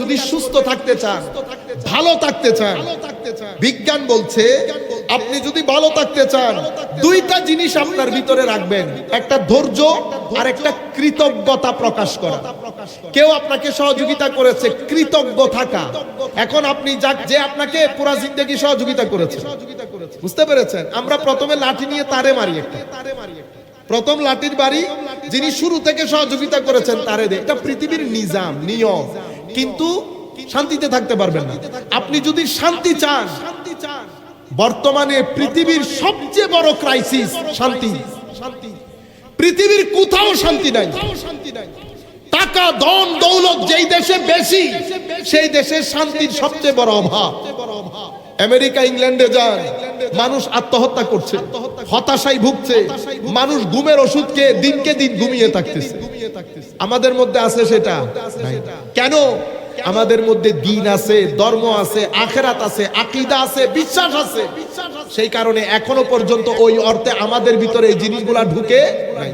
যদি সুস্থ থাকতে চান, ভালো থাকতে চান, বিজ্ঞান বলছে আপনি যদি ভালো থাকতে চান দুইটা জিনিস আপনার ভিতরে রাখবেন, একটা ধৈর্য আর একটা কৃতজ্ঞতা প্রকাশ করা। কেউ আপনাকে সহযোগিতা করেছে, কৃতজ্ঞ থাকা। এখন আপনি যে আপনাকে পুরা জিন্দেগি সহযোগিতা করেছে, বুঝতে পেরেছেন? আমরা প্রথমে লাঠি নিয়ে তারে মারি, প্রথম লাঠির বাড়ি যিনি শুরু থেকে সহযোগিতা করেছেন তারে দেয়। এটা পৃথিবীর নিজাম, নিয়ম। কিন্তু শান্তিতে থাকতে পারবেন না। আপনি যদি শান্তি চান, বর্তমানে পৃথিবীর সবচেয়ে বড় ক্রাইসিস শান্তি। পৃথিবীর কোথাও শান্তি নাই। টাকা, ধন, দৌলত যেই দেশে বেশি, সেই দেশে শান্তির সবচেয়ে বড় অভাব। আমেরিকা, ইংল্যান্ডে যান, মানুষ আত্মহত্যা করছে, হতাশায় ভুগছে, মানুষ ঘুমের ওষুধ খেয়ে দিনকে দিন ঘুমিয়ে থাকতেছে। আমাদের মধ্যে আছে সেটা? কেন? আমাদের মধ্যে দিন আছে, ধর্ম আছে, আখিরাত আছে, আকীদা আছে, বিশ্বাস আছে। সেই কারণে এখনো পর্যন্ত ওই অর্থে আমাদের ভিতরে এই জিনিসগুলা ঢুকে নাই।